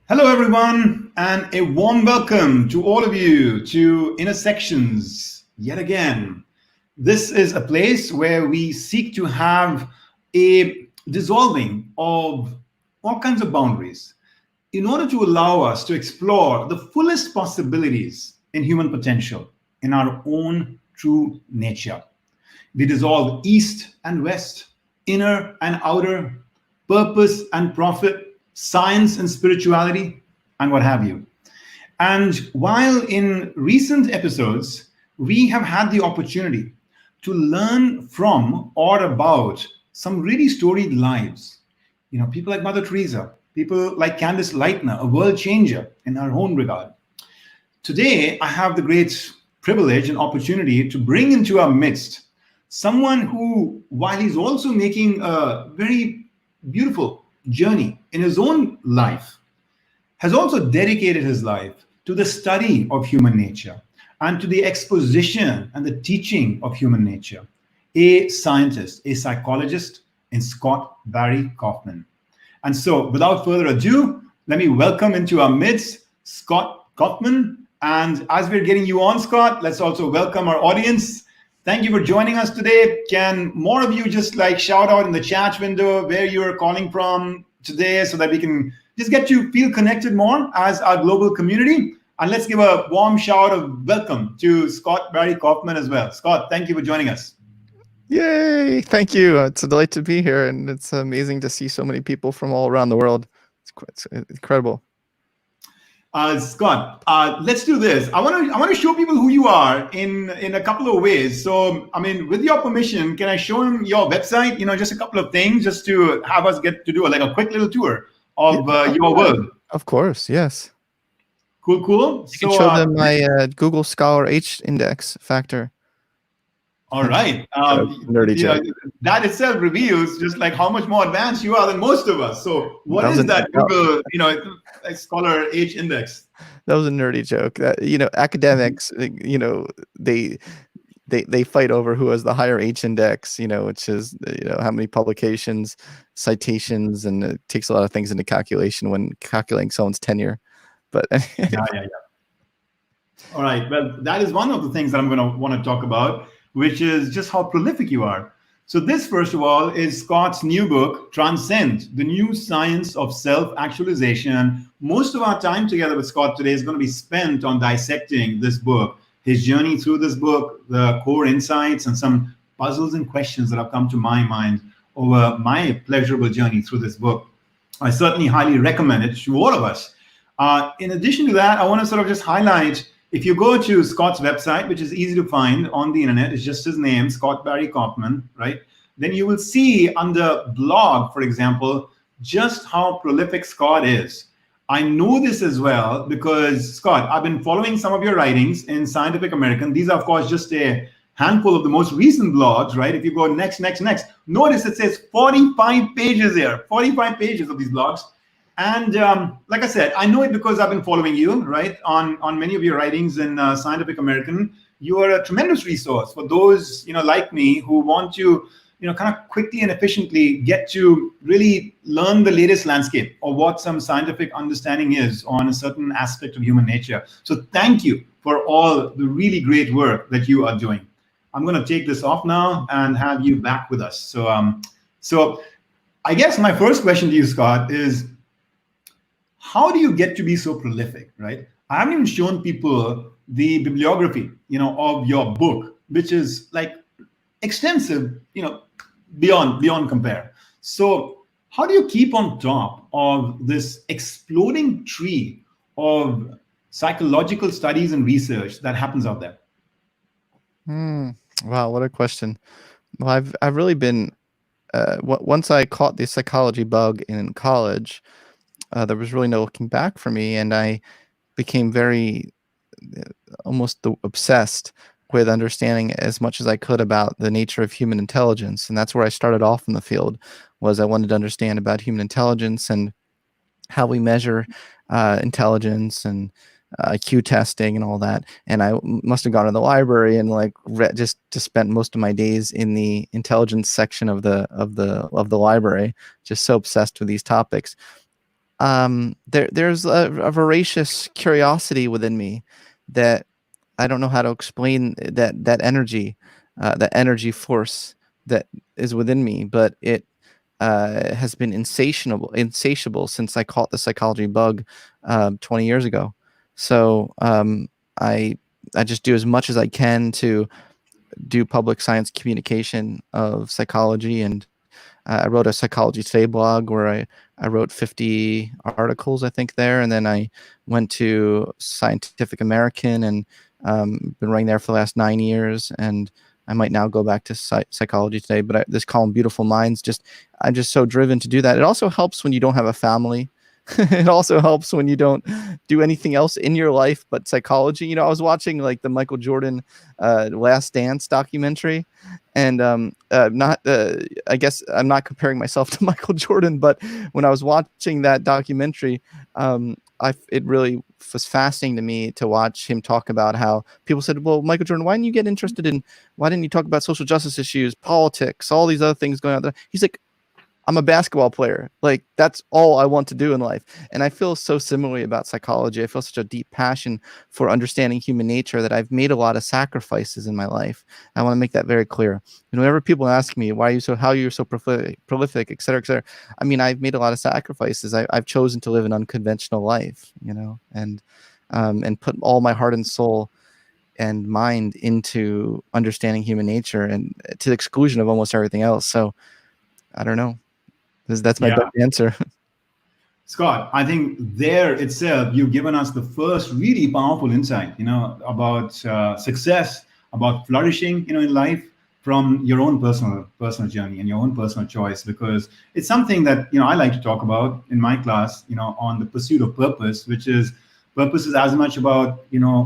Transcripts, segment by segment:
Hello, everyone, and a warm welcome to all of you to Intersections yet again. This is a place where we seek to have a dissolving of all kinds of boundaries in order to allow us to explore the fullest possibilities in human potential in our own true nature. We dissolve east and west, inner and outer, purpose and profit, science and spirituality, and what have you. And while in recent episodes, we have had the opportunity to learn from or about some really storied lives. People like Mother Teresa, people like Candice Lightner, a world changer in her own regard. Today, I have the great privilege and opportunity to bring into our midst someone who, while he's also making a very beautiful journey in his own life, has also dedicated his life to the study of human nature and to the exposition and the teaching of human nature. A scientist, a psychologist in Scott Barry Kaufman. And so, without further ado, let me welcome into our midst Scott Kaufman. And as we're getting you on, Scott, let's also welcome our audience. Thank you for joining us today. Can more of you just shout out in the chat window where you're calling from today so that we can just get you feel connected more as our global community? And let's give a warm shout of welcome to Scott Barry Kaufman as well. Scott, thank you for joining us. Yay! Thank you. It's a delight to be here, and it's amazing to see so many people from all around the world. It's incredible. Scott, let's do this. I want to show people who you are in a couple of ways. So, with your permission, can I show them your website? Just a couple of things, just to have us get to do a quick little tour of your world. Of course, yes. Cool. You can show them my Google Scholar H index factor. All right. Nerdy joke. That itself reveals just how much more advanced you are than most of us. So what is that Google, Scholar H index? That was a nerdy joke. That academics, they fight over who has the higher H index, which is how many publications, citations, and it takes a lot of things into calculation when calculating someone's tenure. But yeah. All right. Well, that is one of the things that I'm going to want to talk about, which is just how prolific you are. So this, first of all, is Scott's new book, Transcend, the new science of self-actualization. Most of our time together with Scott today is going to be spent on dissecting this book, his journey through this book, the core insights, and some puzzles and questions that have come to my mind over my pleasurable journey through this book. I certainly highly recommend it to all of us. In addition to that, I want to sort of just highlight, if you go to Scott's website, which is easy to find on the internet, it's just his name, Scott Barry Kaufman, right? Then you will see under blog, for example, just how prolific Scott is. I know this as well because, Scott, I've been following some of your writings in Scientific American. These are, of course, just a handful of the most recent blogs, right? If you go next, notice it says 45 pages here, 45 pages of these blogs. And like I said, I know it because I've been following you, right, on many of your writings in Scientific American. You are a tremendous resource for those, like me, who want to, kind of quickly and efficiently get to really learn the latest landscape or what some scientific understanding is on a certain aspect of human nature. So thank you for all the really great work that you are doing. I'm going to take this off now and have you back with us. So I guess my first question to you, Scott, is, how do you get to be so prolific, right? I haven't even shown people the bibliography, of your book, which is extensive, beyond compare. So how do you keep on top of this exploding tree of psychological studies and research that happens out there? Wow, what a question. Well, I've really been, once I caught the psychology bug in college, there was really no looking back for me, and I became very almost obsessed with understanding as much as I could about the nature of human intelligence. And that's where I started off in the field, was I wanted to understand about human intelligence and how we measure intelligence and IQ testing and all that. And I must have gone to the library and just spent most of my days in the intelligence section of the library, just so obsessed with these topics. There's a voracious curiosity within me that I don't know how to explain, that energy, that energy force that is within me, but it has been insatiable since I caught the psychology bug 20 years ago. So I just do as much as I can to do public science communication of psychology, and I wrote a Psychology Today blog where I wrote 50 articles, I think, there, and then I went to Scientific American and been writing there for the last 9 years, and I might now go back to Psychology Today. But this column, Beautiful Minds, I'm just so driven to do that. It also helps when you don't have a family. It also helps when you don't do anything else in your life but psychology. I was watching like the Michael Jordan Last Dance documentary, and I guess I'm not comparing myself to Michael Jordan, but when I was watching that documentary, it really was fascinating to me to watch him talk about how people said, well, Michael Jordan, why didn't you talk about social justice issues, politics, all these other things going on there? He's like, I'm a basketball player. Like, that's all I want to do in life. And I feel so similarly about psychology. I feel such a deep passion for understanding human nature that I've made a lot of sacrifices in my life. I want to make that very clear. Whenever people ask me, how you're so prolific, et cetera, et cetera, I mean, I've made a lot of sacrifices. I've chosen to live an unconventional life, and put all my heart and soul and mind into understanding human nature, and to the exclusion of almost everything else. So I don't know. That's my best answer. Scott, I think there itself, you've given us the first really powerful insight, about success, about flourishing, in life from your own personal journey and your own personal choice, because it's something that, I like to talk about in my class, on the pursuit of purpose, purpose is as much about,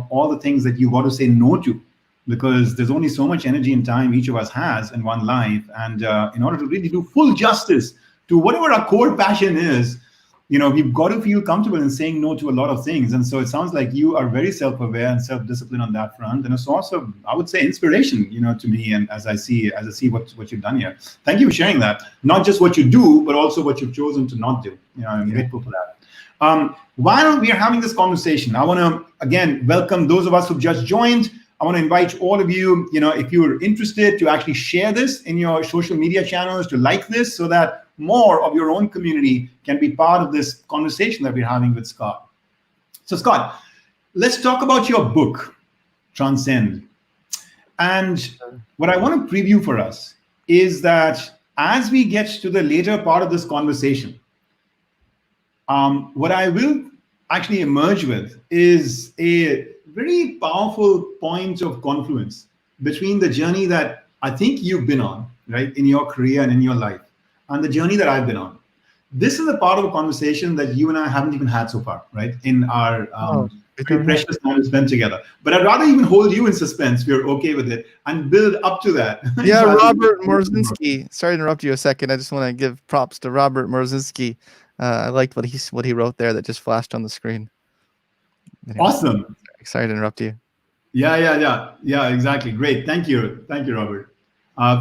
all the things that you got to say no to, because there's only so much energy and time each of us has in one life. And in order to really do full justice to whatever our core passion is, we've got to feel comfortable in saying no to a lot of things. And so it sounds like you are very self-aware and self-disciplined on that front, and a source of, I would say, inspiration, to me. And as I see what you've done here, thank you for sharing that. Not just what you do, but also what you've chosen to not do. I'm grateful for that. While we are having this conversation, I want to again welcome those of us who've just joined. I want to invite all of you, if you're interested, to actually share this in your social media channels, to like this, so that more of your own community can be part of this conversation that we're having with Scott. So Scott, let's talk about your book, Transcend. And what I want to preview for us is that as we get to the later part of this conversation, what I will actually emerge with is a very powerful point of confluence between the journey that I think you've been on, right, in your career and in your life, and the journey that I've been on. This is a part of a conversation that you and I haven't even had so far, right, in our very precious time spent together. But I'd rather even hold you in suspense, if you're okay with it, and build up to that. Yeah, Robert Morzinski. Sorry to interrupt you a second. I just want to give props to Robert Morzinski. I liked what he wrote there that just flashed on the screen. Anyway, awesome. Sorry to interrupt you. Yeah, exactly. Great. Thank you, Robert.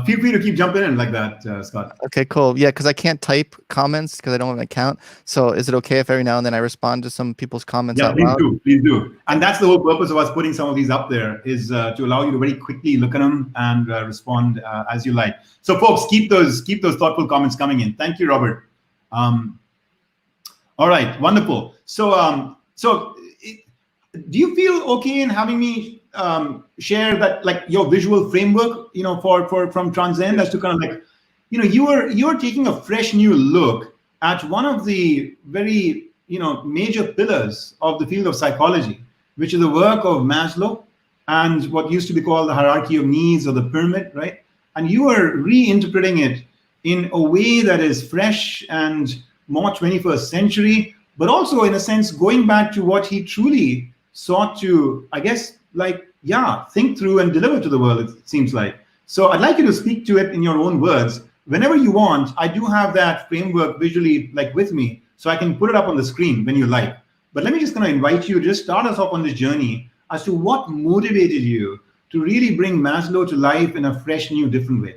Feel free to keep jumping in like that, Scott. Okay, cool. Yeah, because I can't type comments because I don't have an account. So is it okay if every now and then I respond to some people's comments out loud? Please do. And that's the whole purpose of us putting some of these up there, is to allow you to very quickly look at them and respond as you like. So folks, keep those thoughtful comments coming in. Thank you, Robert. All right, wonderful. So do you feel okay in having me share that, like, your visual framework, from Transcend, as to kind of like, you are taking a fresh new look at one of the very, major pillars of the field of psychology, which is the work of Maslow and what used to be called the hierarchy of needs, or the pyramid, right? And you are reinterpreting it in a way that is fresh and more 21st century, but also in a sense going back to what he truly sought to, I guess, think through and deliver to the world, it seems like. So I'd like you to speak to it in your own words. Whenever you want, I do have that framework visually with me, so I can put it up on the screen when you like. But let me just kind of invite you to just start us off on this journey as to what motivated you to really bring Maslow to life in a fresh, new, different way.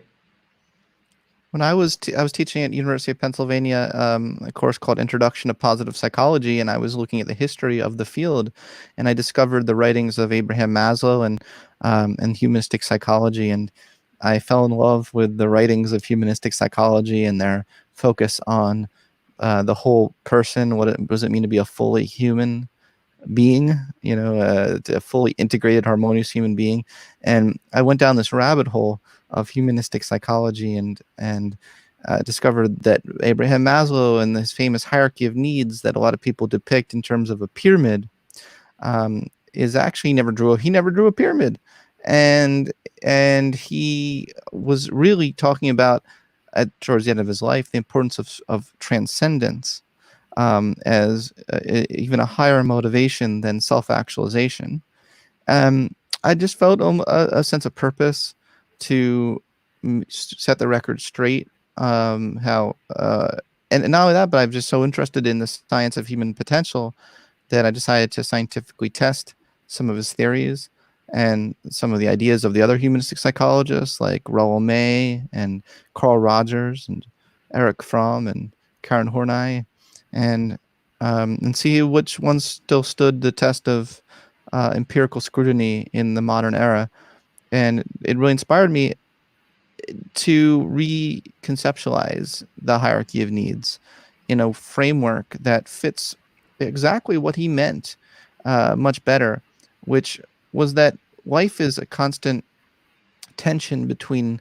When I was teaching at University of Pennsylvania, a course called Introduction to Positive Psychology, and I was looking at the history of the field, and I discovered the writings of Abraham Maslow and humanistic psychology, and I fell in love with the writings of humanistic psychology and their focus on the whole person. What does it mean to be a fully human being? A fully integrated, harmonious human being. And I went down this rabbit hole of humanistic psychology and discovered that Abraham Maslow and this famous hierarchy of needs that a lot of people depict in terms of a pyramid is actually he never drew a pyramid, and he was really talking about towards the end of his life the importance of transcendence as even a higher motivation than self-actualization. I just felt a sense of purpose to set the record straight. And not only that, but I'm just so interested in the science of human potential that I decided to scientifically test some of his theories and some of the ideas of the other humanistic psychologists like Rollo May and Carl Rogers and Eric Fromm and Karen Horney, and see which ones still stood the test of empirical scrutiny in the modern era. And it really inspired me to reconceptualize the hierarchy of needs in a framework that fits exactly what he meant much better, which was that life is a constant tension between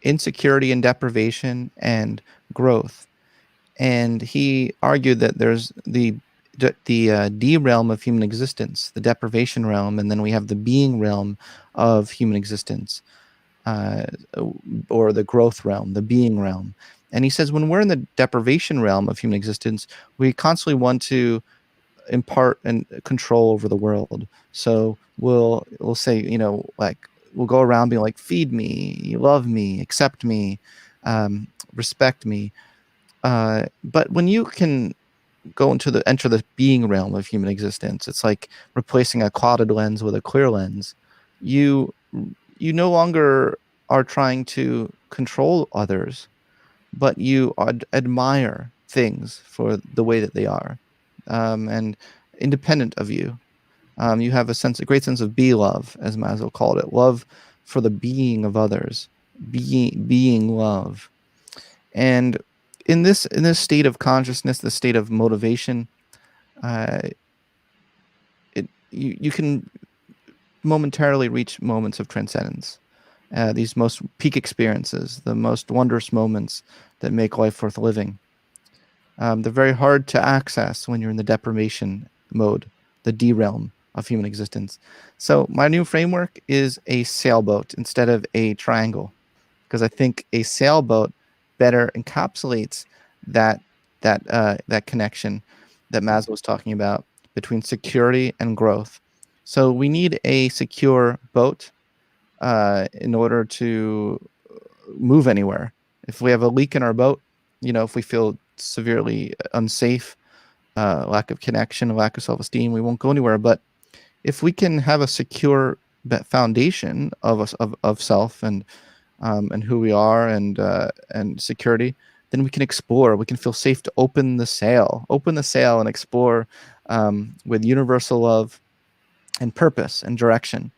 insecurity and deprivation and growth. And he argued that there's the D realm of human existence, the deprivation realm, and then we have the being realm of human existence, or the growth realm, the being realm. And he says when we're in the deprivation realm of human existence, we constantly want to impart and control over the world. So we'll say, like we'll go around being like, feed me, love me, accept me, respect me. But when you can enter the being realm of human existence, it's like replacing a clouded lens with a clear lens. You no longer are trying to control others, but you admire things for the way that they are, and independent of you. You have a great sense of be-love, as Maslow called it, love for the being of others, being love. And in this state of consciousness, the state of motivation, you can momentarily reach moments of transcendence, these most peak experiences, the most wondrous moments that make life worth living. They're very hard to access when you're in the deprivation mode, the D realm of human existence. So my new framework is a sailboat instead of a triangle, because I think a sailboat better encapsulates that connection that Maslow was talking about between security and growth. So we need a secure boat in order to move anywhere. If we have a leak in our boat, if we feel severely unsafe, lack of connection, lack of self-esteem, we won't go anywhere. But if we can have a secure foundation of self and who we are and security, then we can explore. We can feel safe to open the sail and explore with universal love and purpose and direction.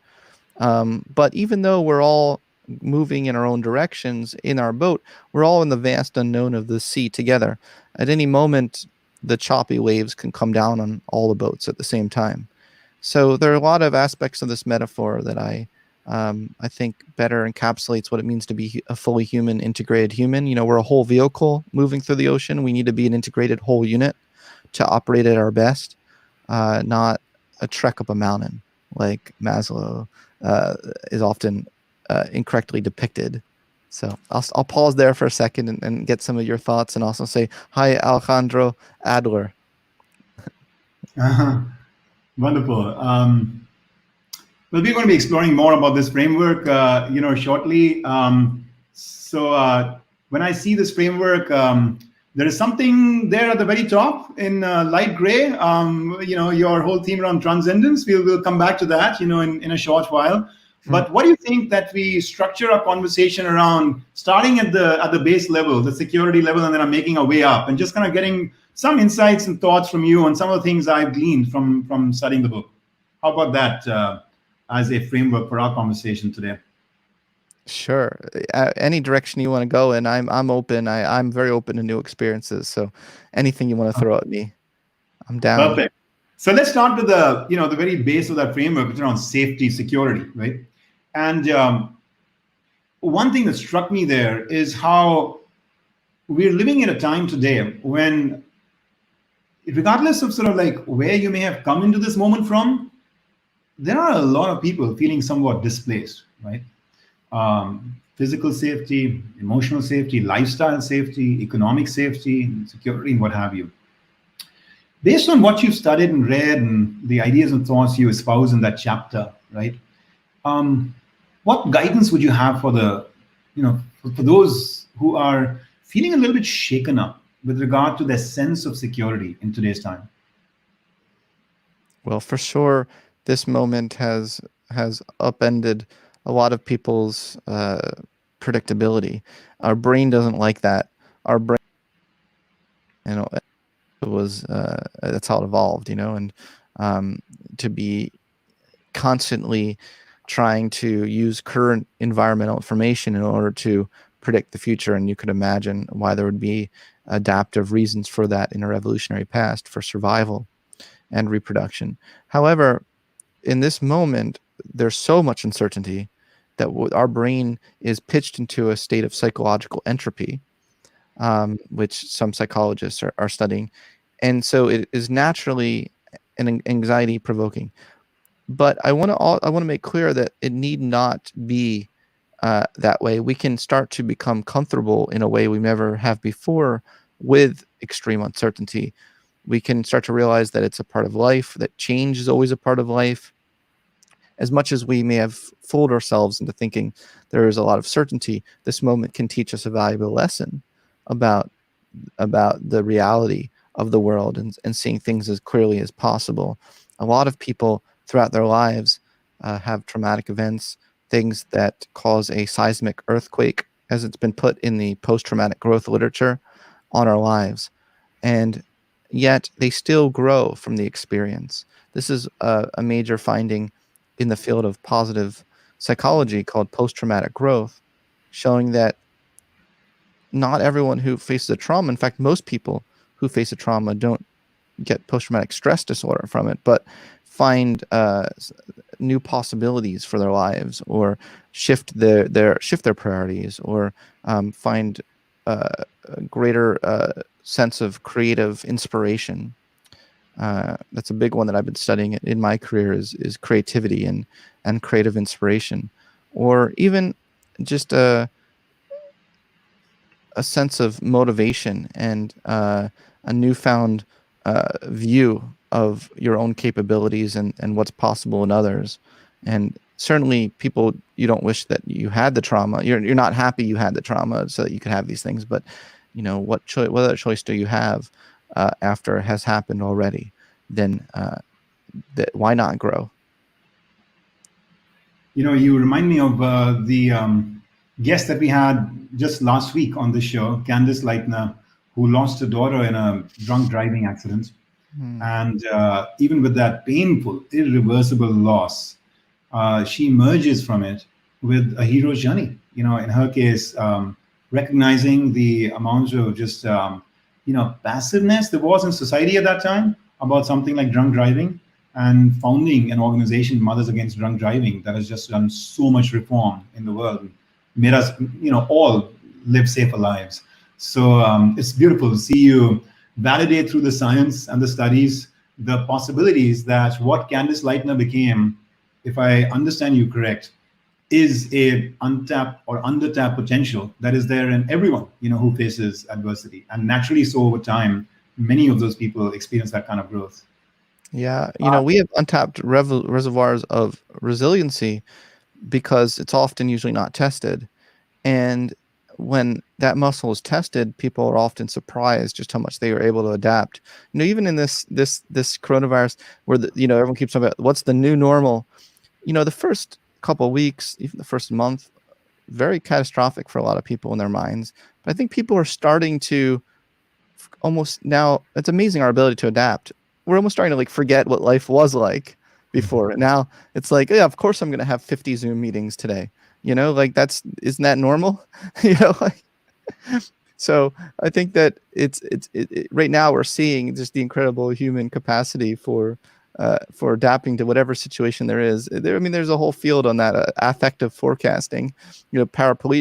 But even though we're all moving in our own directions in our boat, we're all in the vast unknown of the sea together. At any moment, the choppy waves can come down on all the boats at the same time. So there are a lot of aspects of this metaphor that I think better encapsulates what it means to be a fully human, integrated human. We're a whole vehicle moving through the ocean. We need to be an integrated whole unit to operate at our best, not a trek up a mountain like Maslow is often incorrectly depicted. So I'll pause there for a second and get some of your thoughts, and also say hi, Alejandro Adler. Wonderful. Well, we're going to be exploring more about this framework, shortly. So when I see this framework, there is something there at the very top in light gray. Your whole theme around transcendence. We'll come back to that, in a short while. But what do you think that we structure our conversation around, starting at the base level, the security level, and then I'm making our way up, and just kind of getting some insights and thoughts from you on some of the things I've gleaned from studying the book? How about that as a framework for our conversation today? Sure. Any direction you want to go in, I'm open. I'm very open to new experiences. So anything you want to throw at me, I'm down. Perfect. So let's start with the very base of that framework, which is around safety, security, right? And one thing that struck me there is how we're living in a time today when, regardless of sort of like where you may have come into this moment from, there are a lot of people feeling somewhat displaced, right? Physical safety, emotional safety, lifestyle safety, economic safety, security, and what have you. Based on what you've studied and read and the ideas and thoughts you espouse in that chapter, right? What guidance would you have for for those who are feeling a little bit shaken up with regard to their sense of security in today's time? Well, for sure, this moment has upended a lot of people's predictability. Our brain doesn't like that. Our brain, it was that's how it evolved, and to be constantly trying to use current environmental information in order to predict the future. And you could imagine why there would be adaptive reasons for that in our evolutionary past for survival and reproduction. However, in this moment, there's so much uncertainty that our brain is pitched into a state of psychological entropy, which some psychologists are studying. And so it is naturally an anxiety provoking. But I want to make clear that it need not be that way. We can start to become comfortable in a way we never have before with extreme uncertainty. We can start to realize that it's a part of life, that change is always a part of life. As much as we may have fooled ourselves into thinking there is a lot of certainty, this moment can teach us a valuable lesson about the reality of the world and seeing things as clearly as possible. A lot of people throughout their lives have traumatic events, things that cause a seismic earthquake, as it's been put in the post-traumatic growth literature, on our lives. And yet they still grow from the experience. This is a major finding in the field of positive psychology called post-traumatic growth, showing that not everyone who faces a trauma, in fact, most people who face a trauma don't get post-traumatic stress disorder from it, but find new possibilities for their lives, or shift their priorities, or find a greater sense of creative inspiration. That's a big one that I've been studying in my career is creativity and creative inspiration, or even just a sense of motivation and a newfound view of your own capabilities and what's possible in others. And certainly people, you don't wish that you had the trauma. You're not happy you had the trauma so that you could have these things, but what other choice do you have after it has happened already? Then why not grow? You remind me of the guest that we had just last week on the show, Candice Leitner, who lost her daughter in a drunk driving accident. And even with that painful, irreversible loss, she emerges from it with a hero's journey. In her case, recognizing the amount of just, passiveness there was in society at that time about something like drunk driving, and founding an organization, Mothers Against Drunk Driving, that has just done so much reform in the world, made us, all live safer lives. So it's beautiful to see you validate through the science and the studies the possibilities that what Candice Leitner became, if I understand you correct, is a untapped or undertapped potential that is there in everyone, who faces adversity. And naturally, so over time, many of those people experience that kind of growth. Yeah, we have untapped reservoirs of resiliency because it's often usually not tested. And when that muscle is tested, people are often surprised just how much they are able to adapt. Even in this coronavirus, where everyone keeps talking about what's the new normal. The first couple of weeks, even the first month, very catastrophic for a lot of people in their minds. But I think people are starting to almost now, it's amazing our ability to adapt. We're almost starting to like forget what life was like before. Now it's like, yeah, of course I'm going to have 50 Zoom meetings today. You know, like isn't that normal? You know, like, so I think that it's right now we're seeing just the incredible human capacity for adapting to whatever situation there is. I mean, there's a whole field on that, affective forecasting. You know,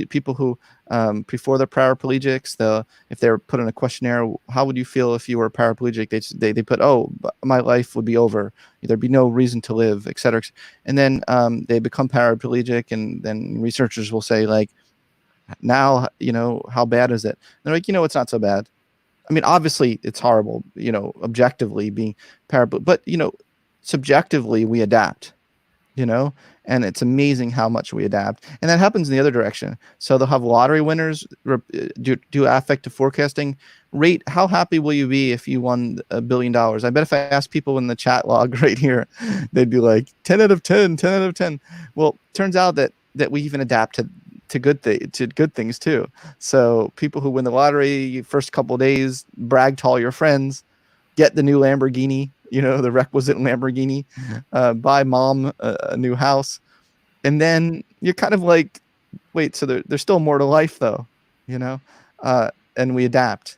people who before they're paraplegics, if they're put in a questionnaire, how would you feel if you were paraplegic? They put, oh, my life would be over. There'd be no reason to live, et cetera. And then they become paraplegic, and then researchers will say, like, now, you know, how bad is it? And they're like, you know, it's not so bad. I mean, obviously it's horrible, you know, objectively being paraplegic, but, you know, subjectively we adapt, you know, and it's amazing how much we adapt. And that happens in the other direction. So they'll have lottery winners do affective forecasting. Rate how happy will you be if you won $1 billion? I bet if I asked people in the chat log right here, they'd be like 10 out of 10, 10 out of 10. Well, turns out that we even adapt to good things too. So people who win the lottery, first couple of days, brag to all your friends, get the new Lamborghini, you know, the requisite Lamborghini, buy mom a new house. And then you're kind of like, wait, so there's still more to life though, you know? And we adapt.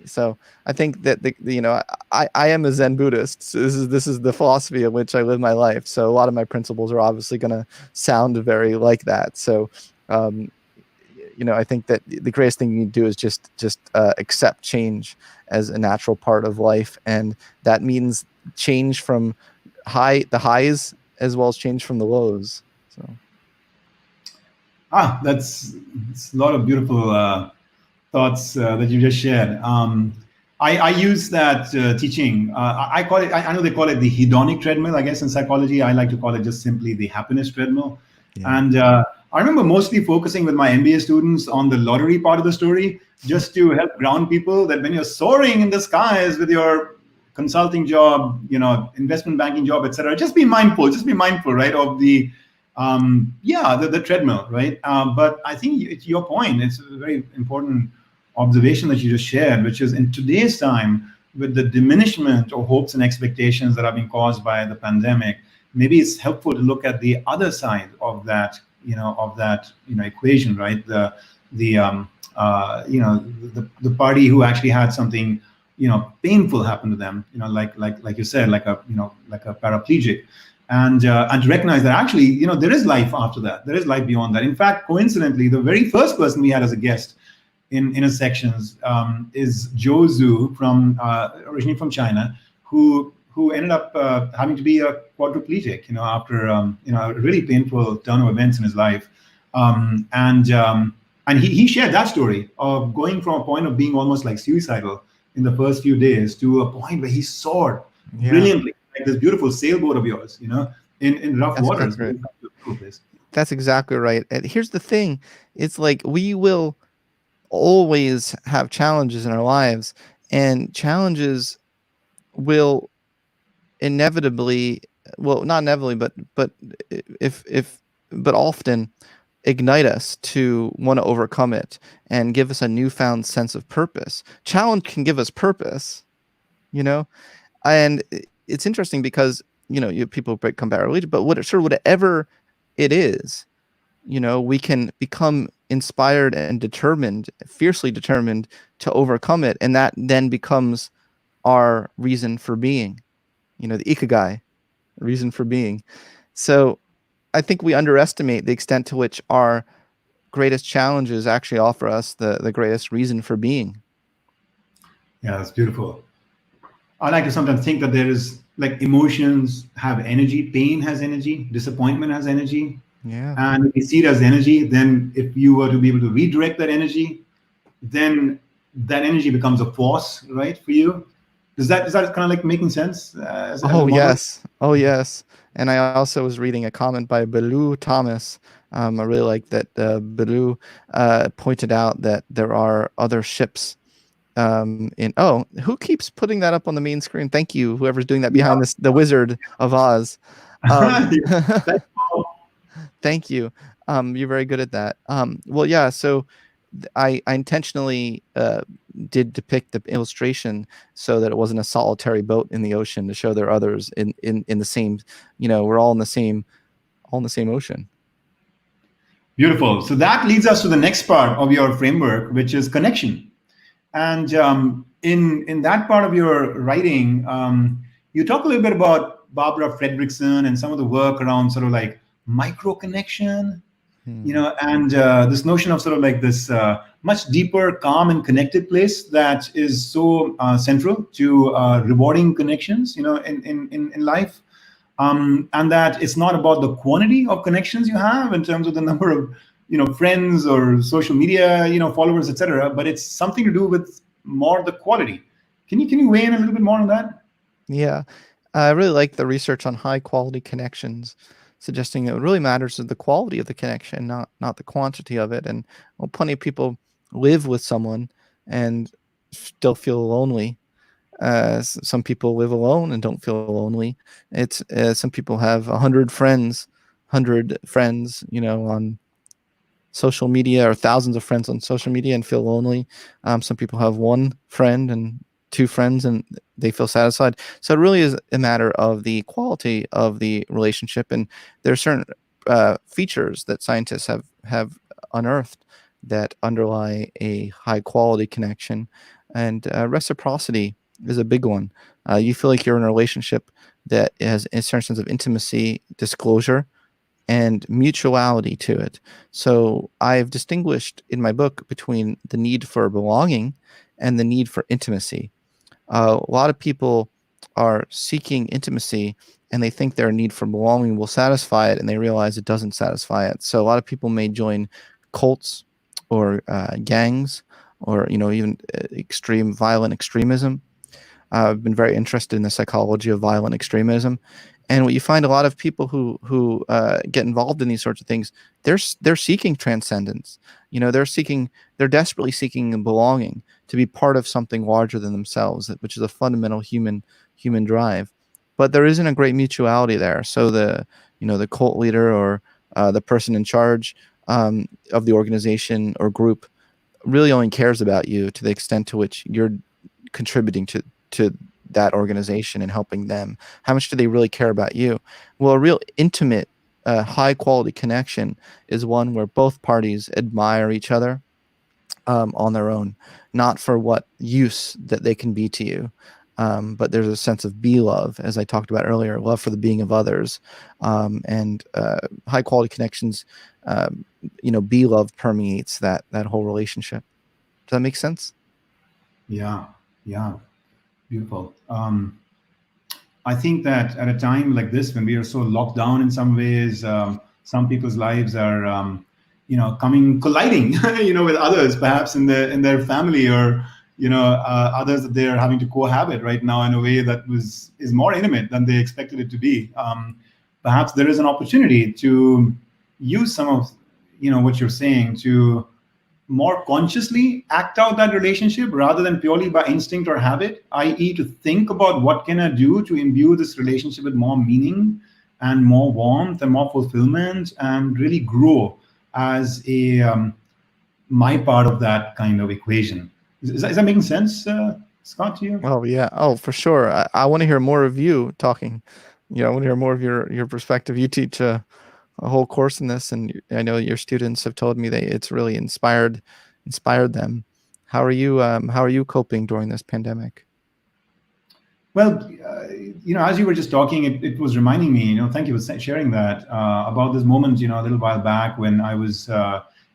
So I think that you know, I am a Zen Buddhist. So this is the philosophy of which I live my life. So a lot of my principles are obviously going to sound very like that. So, you know, I think that the greatest thing you can do is just accept change as a natural part of life, and that means change from the highs as well as change from the lows. So, that's a lot of beautiful thoughts that you just shared. I use that teaching. I call it. I know they call it the hedonic treadmill. I guess in psychology, I like to call it just simply the happiness treadmill. Yeah. And I remember mostly focusing with my MBA students on the lottery part of the story, just to help ground people that when you're soaring in the skies with your consulting job, you know, investment banking job, etc., just be mindful, right, of the the treadmill, right? But I think it's your point. It's a very important observation that you just shared, which is in today's time, with the diminishment of hopes and expectations that have been caused by the pandemic, maybe it's helpful to look at the other side of that, equation, right? The party who actually had something, painful happen to them, like you said, like a paraplegic. And to recognize that actually, there is life after that. There is life beyond that. In fact, coincidentally, the very first person we had as a guest in Inner Sections is Joe Zhu, originally from China, who ended up having to be a quadriplegic, after a really painful turn of events in his life. And he shared that story of going from a point of being almost like suicidal in the first few days to a point where he soared brilliantly, like this beautiful sailboat of yours, in rough waters. That's exactly right. And here's the thing. It's like we will always have challenges in our lives, and challenges will inevitably, well, not inevitably, but often ignite us to want to overcome it and give us a newfound sense of purpose. Challenge can give us purpose, and it's interesting because, people become paraplegic, but whatever it is, we can become inspired and determined, fiercely determined to overcome it. And that then becomes our reason for being, the ikigai, reason for being. So I think we underestimate the extent to which our greatest challenges actually offer us the greatest reason for being. Yeah, that's beautiful. I like to sometimes think that there is, like, emotions have energy, pain has energy, disappointment has energy. Yeah. And if you see it as energy, then if you were to be able to redirect that energy, then that energy becomes a force, right, for you. Is that kind of like making sense? Yes. Oh, yes. And I also was reading a comment by Bellew Thomas. I really like that Bellew pointed out that there are other ships who keeps putting that up on the main screen? Thank you, whoever's doing that behind the Wizard of Oz. Thank Thank you. You're very good at that. Well, yeah. So I intentionally did depict the illustration so that it wasn't a solitary boat in the ocean, to show there are others in the same. We're all in the same ocean. Beautiful. So that leads us to the next part of your framework, which is connection. And in that part of your writing, you talk a little bit about Barbara Fredrickson and some of the work around sort of like micro connection, and this notion of sort of like this much deeper, calm, and connected place that is so central to rewarding connections, in life. And that it's not about the quantity of connections you have in terms of the number of friends or social media followers, etc., but it's something to do with more the quality. Can you weigh in a little bit more on that? Yeah, I really like the research on high quality connections, suggesting that what really matters is the quality of the connection, not the quantity of it. And plenty of people live with someone and still feel lonely. Some people live alone and don't feel lonely. It's some people have 100 friends, on social media, or thousands of friends on social media and feel lonely. Some people have one friend and two friends and they feel satisfied. So it really is a matter of the quality of the relationship. And there are certain features that scientists have unearthed that underlie a high quality connection. And reciprocity is a big one. You feel like you're in a relationship that has a certain sense of intimacy, disclosure, and mutuality to it. So I've distinguished in my book between the need for belonging and the need for intimacy. A lot of people are seeking intimacy and they think their need for belonging will satisfy it, and they realize it doesn't satisfy it. So a lot of people may join cults or gangs, or even extreme violent extremism. I've been very interested in the psychology of violent extremism, and what you find, a lot of people who get involved in these sorts of things, they're seeking transcendence. They're desperately seeking belonging, to be part of something larger than themselves, which is a fundamental human drive. But there isn't a great mutuality there. So the cult leader or the person in charge of the organization or group really only cares about you to the extent to which you're contributing to that organization and helping them. How much do they really care about you? Well, a real intimate, high quality connection is one where both parties admire each other on their own, not for what use that they can be to you. But there's a sense of be-love, as I talked about earlier, love for the being of others, and high quality connections. Be-love permeates that whole relationship. Does that make sense? Yeah, beautiful. I think that at a time like this, when we are so locked down in some ways, some people's lives are, colliding, with others, perhaps in their family, or others that they're having to cohabit right now in a way that is more intimate than they expected it to be. Perhaps there is an opportunity to use some of what you're saying to more consciously act out that relationship rather than purely by instinct or habit, i.e. to think about what can I do to imbue this relationship with more meaning and more warmth and more fulfillment, and really grow as my part of that kind of equation. Is that making sense, Scott, to you? Oh yeah. Oh, for sure. I want to hear more of you talking. I want to hear more of your perspective. You teach a whole course in this, and I know your students have told me it's really inspired them. How are you coping during this pandemic? Well, as you were just talking, it was reminding me, thank you for sharing that, about this moment, a little while back when I was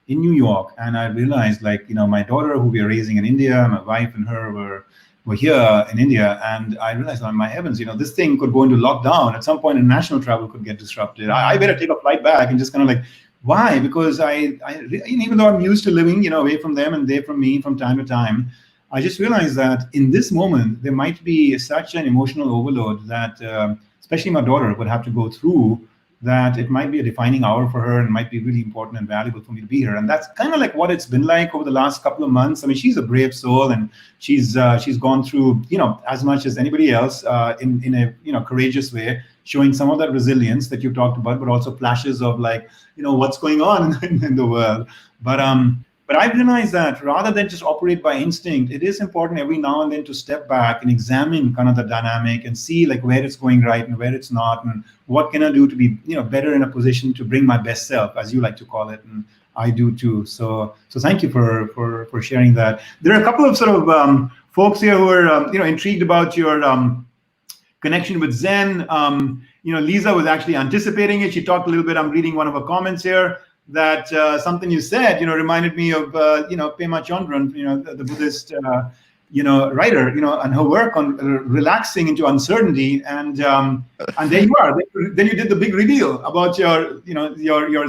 in New York, and I realized, my daughter, who we are raising in India, my wife and her were here in India, and I realized, oh, my heavens, this thing could go into lockdown at some point, and national travel could get disrupted. I better take a flight back, and just kind of why? Because I even though I'm used to living, away from them and they from me from time to time, I just realized that in this moment, there might be such an emotional overload that, especially my daughter, would have to go through, that it might be a defining hour for her and might be really important and valuable for me to be here. And that's kind of like what it's been like over the last couple of months. I mean, she's a brave soul, and she's gone through, as much as anybody else, in a courageous way, showing some of that resilience that you talked about, but also flashes of like, what's going on in the world. But I've realized that rather than just operate by instinct, it is important every now and then to step back and examine kind of the dynamic and see like where it's going right and where it's not, and what can I do to be better in a position to bring my best self, as you like to call it, and I do too. So thank you for sharing that. There are a couple of sort of folks here who are intrigued about your connection with Zen. Lisa was actually anticipating it. She talked a little bit. I'm reading one of her comments here that something you said, reminded me of, Pema Chodron, the Buddhist, writer, and her work on relaxing into uncertainty. And there you are. Then you did the big reveal about your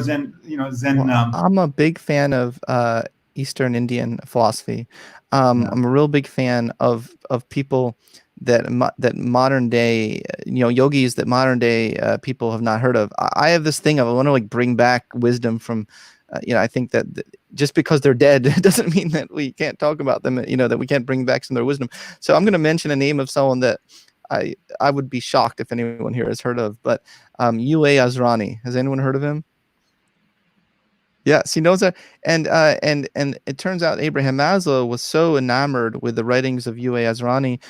Zen, Zen. Well, I'm a big fan of Eastern Indian philosophy. I'm a real big fan of people that modern day, yogis that modern day people have not heard of. I have this thing of I want to like bring back wisdom from, I think that just because they're dead doesn't mean that we can't talk about them, that we can't bring back some of their wisdom. So I'm going to mention a name of someone that I would be shocked if anyone here has heard of, but Ule Azrani. Has anyone heard of him? Yes, he knows that, and it turns out Abraham Maslow was so enamored with the writings of Ule Azrani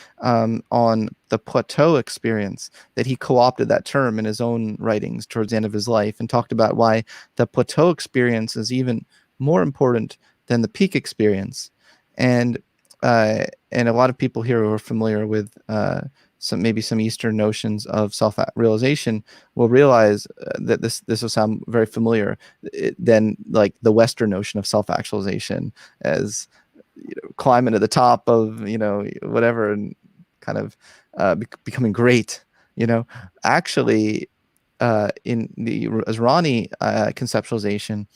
on the plateau experience that he co-opted that term in his own writings towards the end of his life and talked about why the plateau experience is even more important than the peak experience, and a lot of people here who are familiar with maybe some Eastern notions of self-realization will realize that this will sound very familiar than like the Western notion of self-actualization as climbing to the top of whatever and kind of becoming great. Actually, in the Azrani conceptualization,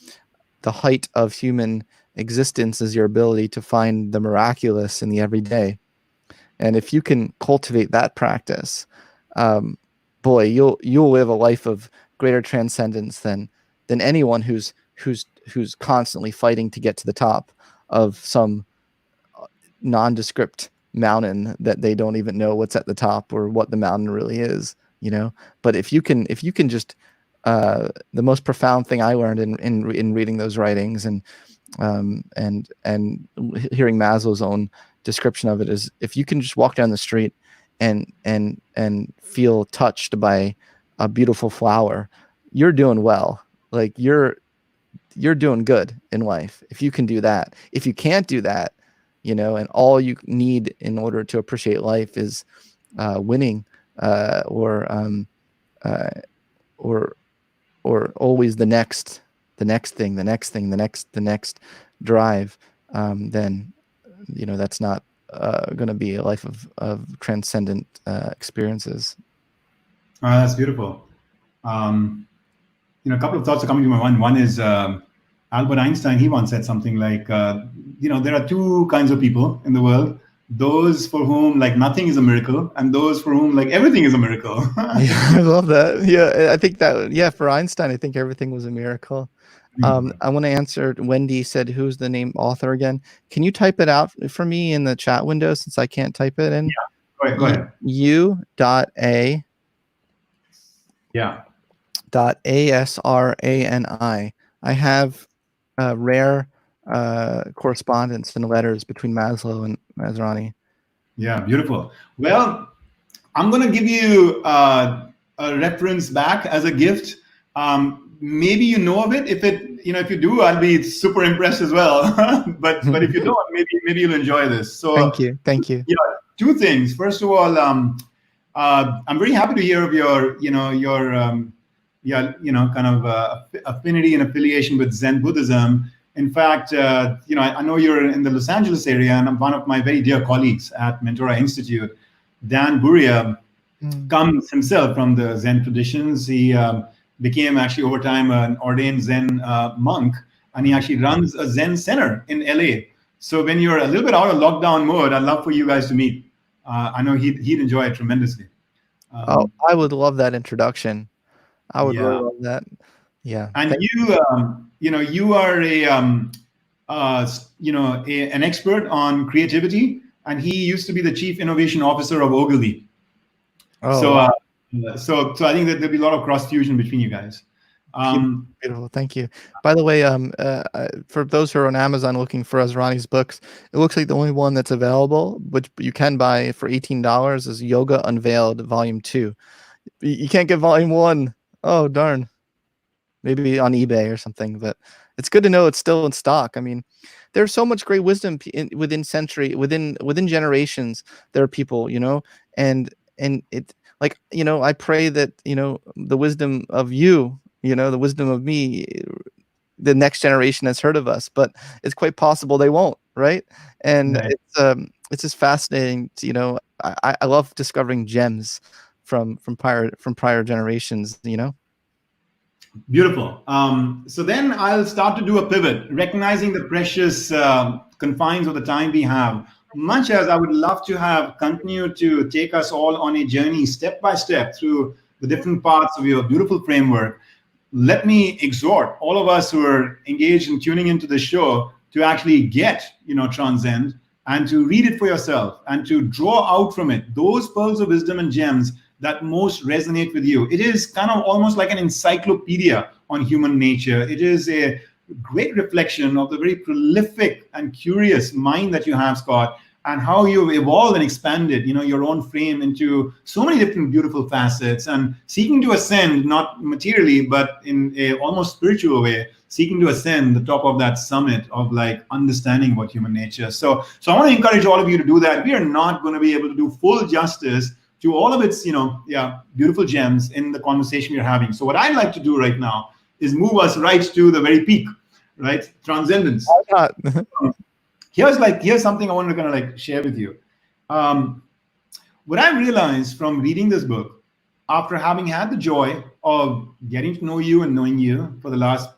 the height of human existence is your ability to find the miraculous in the everyday. And if you can cultivate that practice, boy, you'll live a life of greater transcendence than anyone who's constantly fighting to get to the top of some nondescript mountain that they don't even know what's at the top or what the mountain really is. But if you can just the most profound thing I learned in reading those writings and hearing Maslow's own description of it is if you can just walk down the street and feel touched by a beautiful flower, you're doing well. Like you're doing good in life if you can do that. If you can't do that, and all you need in order to appreciate life is winning or always the next thing, the next drive, then that's not going to be a life of transcendent experiences. That's beautiful. A couple of thoughts are coming to my mind. One is Albert Einstein. He once said something like, there are two kinds of people in the world: those for whom like nothing is a miracle, and those for whom like everything is a miracle. Yeah, I love that. Yeah, I think that. Yeah, for Einstein, I think everything was a miracle. I want to answer. Wendy said, "Who's the name author again? Can you type it out for me in the chat window since I can't type it in?" Yeah, go ahead. U.A. Yeah. .asrani. I have rare correspondence and letters between Maslow and Azrani. Yeah, beautiful. Well, I'm going to give you a reference back as a gift. Maybe you know of it. If you do, I'll be super impressed as well. but if you don't, maybe you'll enjoy this. So thank you. Yeah, two things. First of all, I'm very happy to hear of your kind of affinity and affiliation with Zen Buddhism. In fact, I know you're in the Los Angeles area, and one of my very dear colleagues at Mentora Institute, Dan Buria, comes himself from the Zen traditions. He became actually over time an ordained Zen monk, and he actually runs a Zen center in LA. So when you're a little bit out of lockdown mode, I'd love for you guys to meet. I know he'd enjoy it tremendously. I would love that introduction. I would really Yeah. love that. Yeah. And you are an expert on creativity, and he used to be the chief innovation officer of Ogilvy. Oh, So, wow. so I think that there'll be a lot of cross fusion between you guys. Beautiful. Thank you. By the way, for those who are on Amazon looking for Azrani's books, it looks like the only one that's available, which you can buy for $18, is Yoga Unveiled Volume 2. You can't get Volume 1. Oh, darn. Maybe on eBay or something, but it's good to know it's still in stock. I mean, there's so much great wisdom within generations. There are people, and it, like, I pray that, the wisdom of you, the wisdom of me, the next generation has heard of us, but it's quite possible they won't, right? And Right. it's just fascinating. I love discovering gems from prior generations. Beautiful. So then I'll start to do a pivot, recognizing the precious confines of the time we have. Much as I would love to have continued to take us all on a journey step by step through the different parts of your beautiful framework, let me exhort all of us who are engaged in tuning into the show to actually get, Transcend, and to read it for yourself and to draw out from it those pearls of wisdom and gems that most resonate with you. It is kind of almost like an encyclopedia on human nature. It is a great reflection of the very prolific and curious mind that you have, Scott, and how you've evolved and expanded, your own frame into so many different beautiful facets, and seeking to ascend, not materially, but in a almost spiritual way, seeking to ascend the top of that summit of like understanding about human nature. So I want to encourage all of you to do that. We are not going to be able to do full justice to all of its, beautiful gems in the conversation we're having. So what I'd like to do right now is move us right to the very peak, right? Transcendence. Why not? Here's something I want to kind of like share with you. What I realized from reading this book, after having had the joy of getting to know you and knowing you for the last,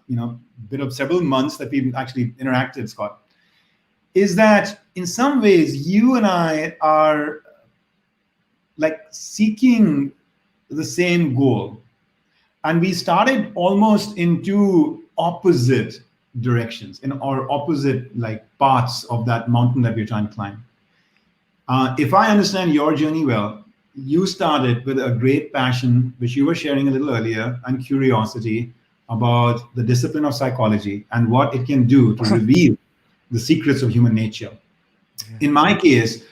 bit of several months that we've actually interacted, Scott, is that in some ways you and I are like seeking the same goal. And we started almost in two opposite directions, or opposite like parts of that mountain that we're trying to climb. If I understand your journey well, you started with a great passion, which you were sharing a little earlier, and curiosity about the discipline of psychology and what it can do to reveal the secrets of human nature. In my case,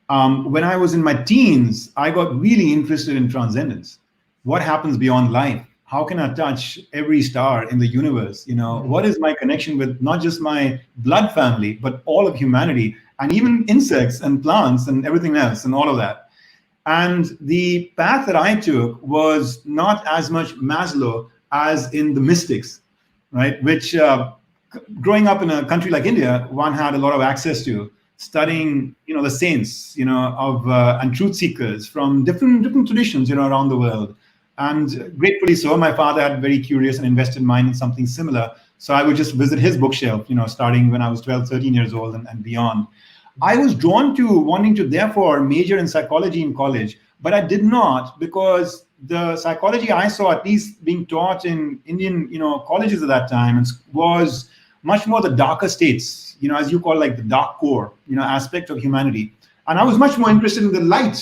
when I was in my teens, I got really interested in transcendence. What happens beyond life? How can I touch every star in the universe? What is my connection with not just my blood family, but all of humanity, and even insects and plants and everything else and all of that? And the path that I took was not as much Maslow as in the mystics, right? Which growing up in a country like India, one had a lot of access to, studying, the saints, of and truth seekers from different traditions, around the world. And gratefully so, my father had a very curious and invested mind in something similar. So I would just visit his bookshelf, starting when I was 12, 13 years old and beyond. I was drawn to wanting to therefore major in psychology in college, but I did not, because the psychology I saw, at least being taught in Indian, colleges at that time, was much more the darker states, as you call, like the dark core, aspect of humanity. And I was much more interested in the light,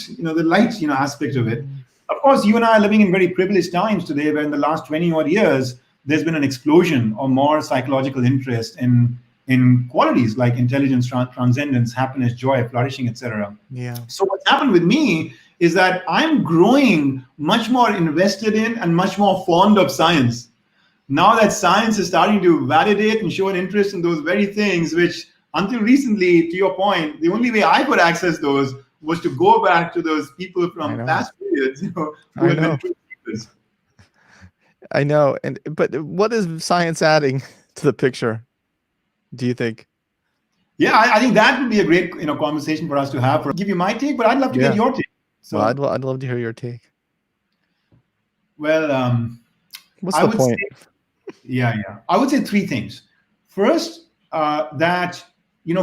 aspect of it. Of course, you and I are living in very privileged times today, where in the last 20 odd years, there's been an explosion of more psychological interest in qualities like intelligence, transcendence, happiness, joy, flourishing, etc. Yeah. So what's happened with me is that I'm growing much more invested in and much more fond of science. Now that science is starting to validate and show an interest in those very things, which until recently, to your point, the only way I could access those was to go back to those people from past periods, who had been truth seekers. I know. But what is science adding to the picture, do you think? Yeah, I think that would be a great conversation for us to have. Give you my take, but I'd love to get your take. So I'd love to hear your take. Well, what's the point? I would say three things. First, that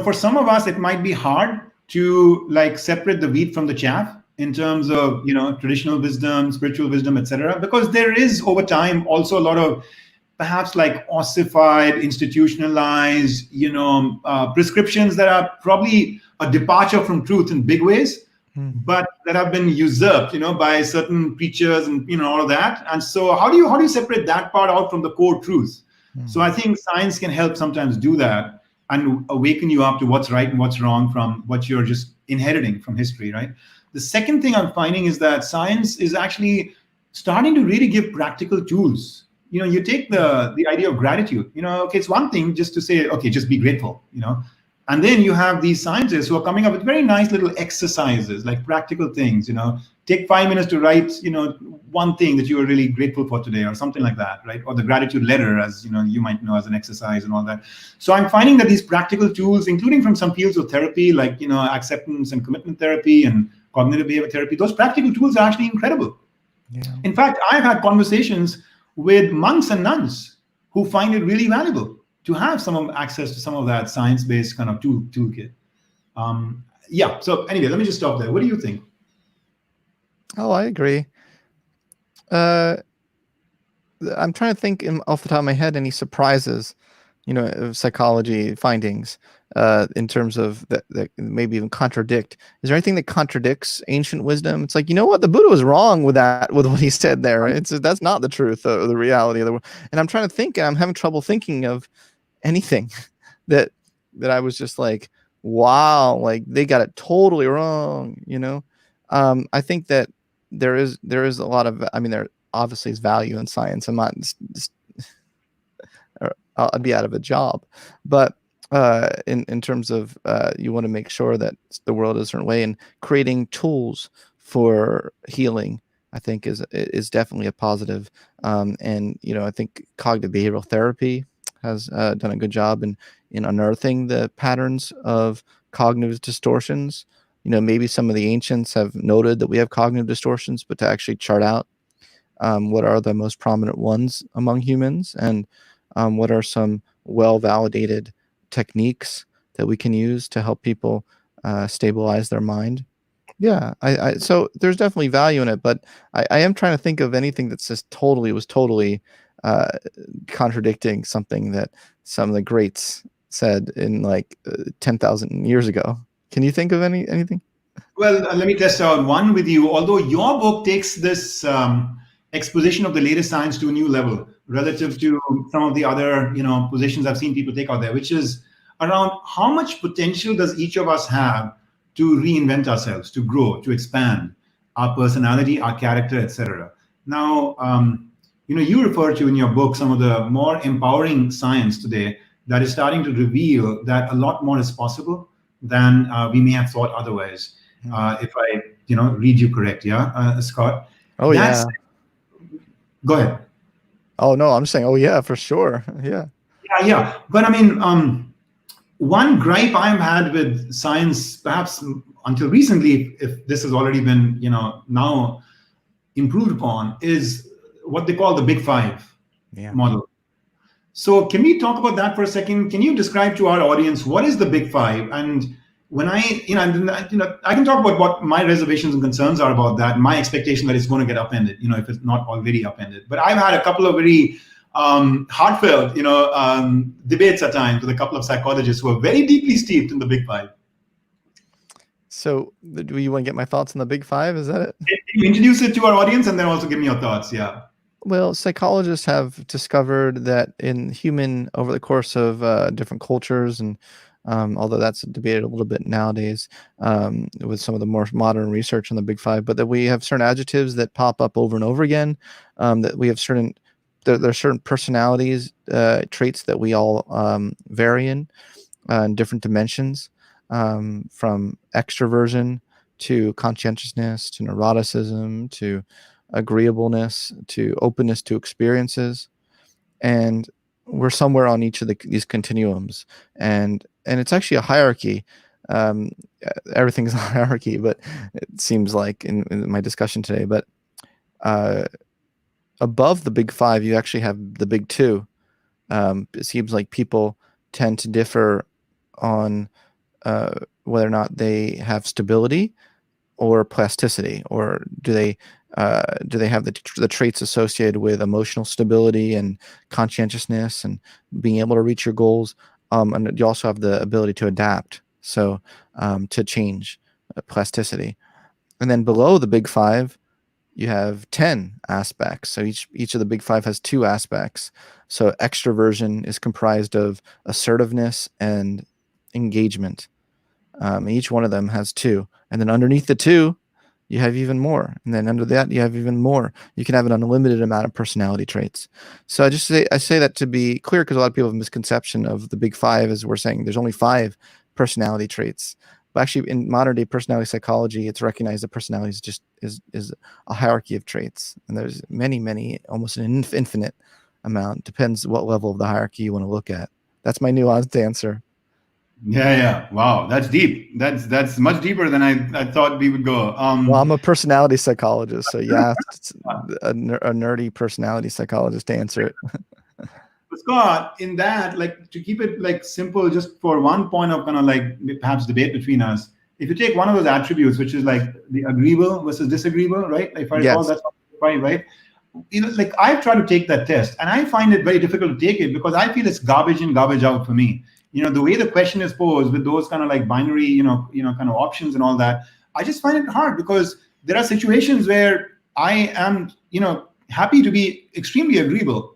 for some of us it might be hard to like separate the wheat from the chaff in terms of traditional wisdom, spiritual wisdom, etc. Because there is over time also a lot of perhaps like ossified, institutionalized, prescriptions that are probably a departure from truth in big ways, but that have been usurped, by certain preachers and all of that. And so, how do you separate that part out from the core truth? So I think science can help sometimes do that and awaken you up to what's right and what's wrong from what you're just inheriting from history, right? The second thing I'm finding is that science is actually starting to really give practical tools. You take the idea of gratitude. Okay, it's one thing just to say, okay, just be grateful. And then you have these scientists who are coming up with very nice little exercises, like practical things. Take 5 minutes to write, one thing that you are really grateful for today, or something like that, right? Or the gratitude letter, as you might know, as an exercise and all that. So I'm finding that these practical tools, including from some fields of therapy, like acceptance and commitment therapy and cognitive behavior therapy, those practical tools are actually incredible. Yeah. In fact, I've had conversations with monks and nuns who find it really valuable to have some access to some of that science-based kind of toolkit. Yeah. So anyway, let me just stop there. What do you think? Oh, I agree. I'm trying to think off the top of my head any surprises, of psychology findings in terms of that maybe even contradict. Is there anything that contradicts ancient wisdom? It's like, what, the Buddha was wrong with what he said there. That's not the truth or the reality of the world. And I'm trying to think, and I'm having trouble thinking of anything that I was just like, wow, like they got it totally wrong. I think that there is a lot of, there obviously is value in science. I'm not I'd be out of a job, but in terms of you want to make sure that the world is a certain way, and creating tools for healing, I think is definitely a positive. And I think cognitive behavioral therapy has done a good job in unearthing the patterns of cognitive distortions. Maybe some of the ancients have noted that we have cognitive distortions, but to actually chart out what are the most prominent ones among humans, and what are some well-validated techniques that we can use to help people stabilize their mind. Yeah, so there's definitely value in it, but I am trying to think of anything that's just totally contradicting something that some of the greats said in like 10,000 years ago. Can you think of anything? Well, let me test out one with you. Although your book takes this exposition of the latest science to a new level relative to some of the other positions I've seen people take out there, which is around how much potential does each of us have to reinvent ourselves, to grow, to expand our personality, our character, etc. Now, you refer to in your book some of the more empowering science today that is starting to reveal that a lot more is possible than we may have thought otherwise. If I, read you correct, yeah, Scott? Oh, yeah. Go ahead. Oh, no, I'm saying, oh, yeah, for sure. Yeah. Yeah. But one gripe I've had with science, perhaps until recently, if this has already been, now improved upon, is what they call the Big Five model. So can we talk about that for a second? Can you describe to our audience what is the Big Five? And when I can talk about what my reservations and concerns are about that, my expectation that it's going to get upended, if it's not already upended. But I've had a couple of very heartfelt, debates at times with a couple of psychologists who are very deeply steeped in the Big Five. So do you want to get my thoughts on the Big Five? Is that it? Can you introduce it to our audience and then also give me your thoughts? Yeah. Well, psychologists have discovered that over the course of different cultures, and although that's debated a little bit nowadays with some of the more modern research on the Big Five, but that we have certain adjectives that pop up over and over again, that we have there are certain personalities, traits that we all vary in different dimensions, from extroversion to conscientiousness to neuroticism to agreeableness to openness to experiences, and we're somewhere on each of these continuums, and it's actually a hierarchy. Everything's a hierarchy, but it seems like in my discussion today, but above the Big Five, you actually have the Big Two. It seems like people tend to differ on whether or not they have stability or plasticity, or do they have the traits associated with emotional stability and conscientiousness and being able to reach your goals? And you also have the ability to adapt, so to change, plasticity. And then below the big five, you have 10 aspects. So each of the big five has 2 aspects. So extroversion is comprised of assertiveness and engagement. Each one of them has 2. And then underneath the 2, you have even more. And then under that, you have even more. You can have an unlimited amount of personality traits. So I say that to be clear, because a lot of people have a misconception of the big five, as we're saying there's only 5 personality traits. But actually, in modern day personality psychology, it's recognized that personality is just is a hierarchy of traits, and there's many, almost an infinite amount. Depends what level of the hierarchy you want to look at. That's my nuanced answer. Yeah. Wow, that's deep. That's much deeper than I thought we would go. Well, I'm a personality psychologist, so yeah, it's a nerdy personality psychologist to answer it. But Scott, in that, like, to keep it like simple, just for one point of kind of like perhaps debate between us, if you take one of those attributes, which is like the agreeable versus disagreeable, right? If I recall, Yes. that's right. Like I've tried to take that test, and I find it very difficult to take it because I feel it's garbage in, garbage out for me. The way the question is posed with those kind of like binary, kind of options and all that, I just find it hard because there are situations where I am, happy to be extremely agreeable.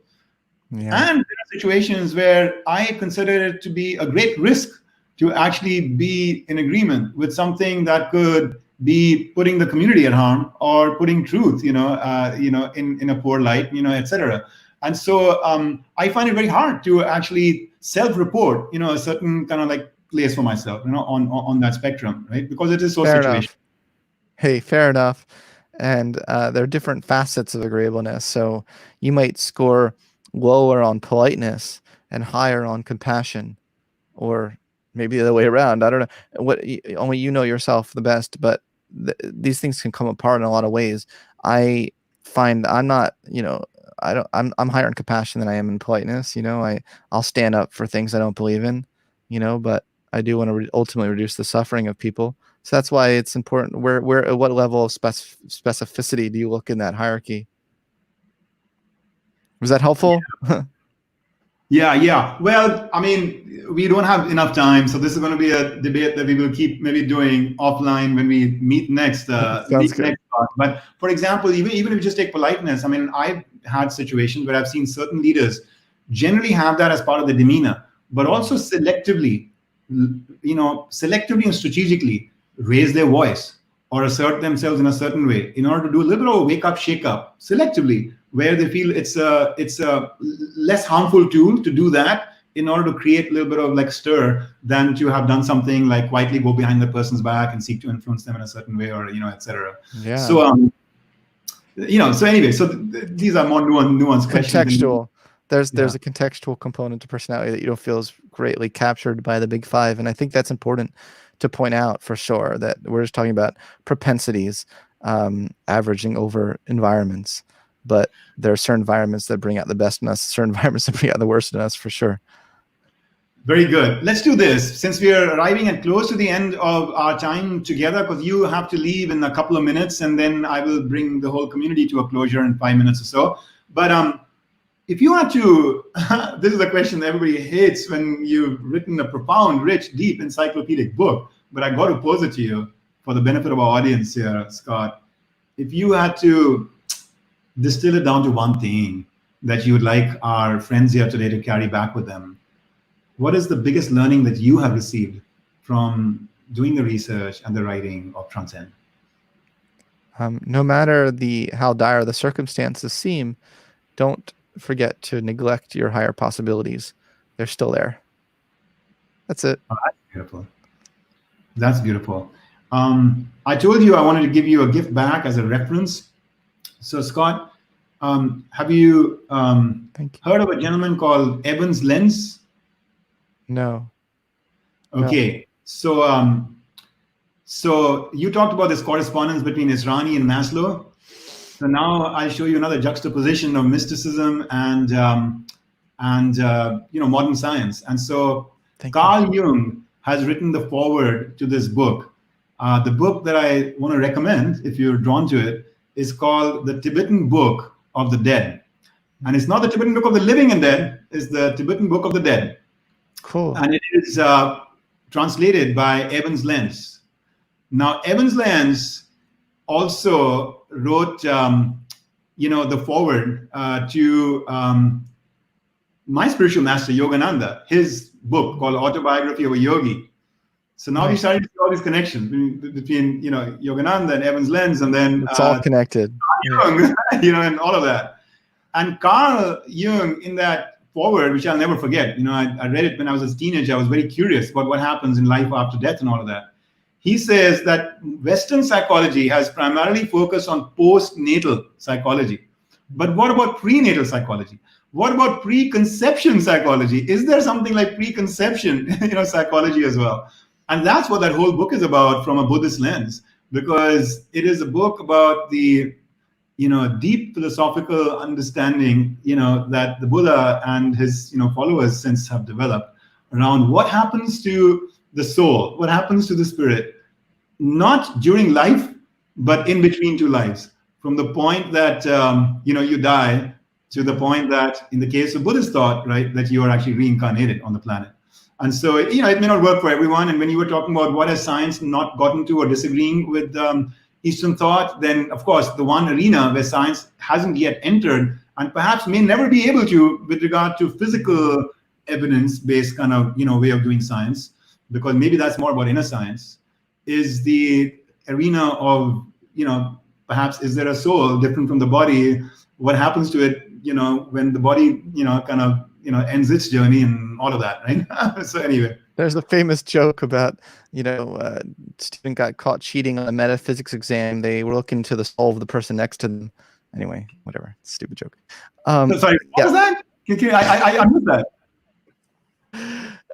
Yeah. And there are situations where I consider it to be a great risk to actually be in agreement with something that could be putting the community at harm or putting truth, in a poor light, etc. And so I find it very hard to actually self-report, a certain kind of like place for myself, on that spectrum, right? Because it is so Fair situational. enough. Hey, fair enough. And there are different facets of agreeableness. So you might score lower on politeness and higher on compassion, or maybe the other way around. I don't know. Only you know yourself the best, but these things can come apart in a lot of ways. I find I'm not, I'm higher in compassion than I am in politeness. I'll stand up for things I don't believe in, but I do want to ultimately reduce the suffering of people. So that's why it's important. Where at what level of specificity do you look in that hierarchy? Was that helpful? Yeah. Well, I mean, we don't have enough time, so this is going to be a debate that we will keep maybe doing offline when we meet next. Sounds good. But for example, even if you just take politeness, I mean, I've had situations where I've seen certain leaders generally have that as part of the demeanor, but also selectively and strategically raise their voice or assert themselves in a certain way in order to do a little bit of a wake up, shake up selectively, where they feel it's a less harmful tool to do that in order to create a little bit of like stir than to have done something like quietly go behind the person's back and seek to influence them in a certain way, or etc. Yeah. So so anyway, these are more nuanced questions. Contextual. There's a contextual component to personality that you don't feel is greatly captured by the big five, and I think that's important to point out for sure. That we're just talking about propensities, averaging over environments, but there are certain environments that bring out the best in us, certain environments that bring out the worst in us, for sure. Very good. Let's do this. Since we are arriving at close to the end of our time together, because you have to leave in a couple of minutes, and then I will bring the whole community to a closure in 5 minutes or so. But if you had to, this is a question that everybody hates when you've written a profound, rich, deep, encyclopedic book, but I got to pose it to you for the benefit of our audience here, Scott. If you had to distill it down to one thing that you would like our friends here today to carry back with them, what is the biggest learning that you have received from doing the research and the writing of Transcend? No matter how dire the circumstances seem, don't forget to neglect your higher possibilities. They're still there. That's it. Oh, that's beautiful. That's beautiful. I told you I wanted to give you a gift back as a reference. So Scott, have you heard of a gentleman called Evans Lenz? No. Okay. No. So you talked about this correspondence between Israni and Maslow. So now I'll show you another juxtaposition of mysticism and modern science. And so Carl Jung has written the foreword to this book. The book that I want to recommend, if you're drawn to it, is called The Tibetan Book of the Dead. And it's not the Tibetan Book of the Living and Dead, it's the Tibetan Book of the Dead. Cool. And it is translated by Evans Lenz. Now, Evans Lenz also wrote, the foreword to my spiritual master, Yogananda, his book called Autobiography of a Yogi. So now we started to see all these connections between Yogananda and Evans Lenz, and then it's all connected. Jung, and all of that. And Carl Jung, in that foreword, which I'll never forget, I read it when I was a teenager. I was very curious about what happens in life after death and all of that. He says that Western psychology has primarily focused on postnatal psychology. But what about prenatal psychology? What about preconception psychology? Is there something like preconception, psychology as well? And that's what that whole book is about from a Buddhist lens, because it is a book about the, deep philosophical understanding, that the Buddha and his, followers since have developed around what happens to the soul, what happens to the spirit, not during life, but in between two lives. From the point that, you die to the point that, in the case of Buddhist thought, right, that you are actually reincarnated on the planet. And so, it may not work for everyone. And when you were talking about what has science not gotten to or disagreeing with Eastern thought, then, of course, the one arena where science hasn't yet entered and perhaps may never be able to with regard to physical evidence-based kind of, way of doing science, because maybe that's more about inner science, is the arena of, perhaps is there a soul different from the body? What happens to it, when the body, kind of, ends its journey and all of that, right? So anyway. There's a famous joke about, student got caught cheating on a metaphysics exam. They were looking to the soul of the person next to them. Anyway, whatever. Stupid joke. Sorry, what was that? I missed that.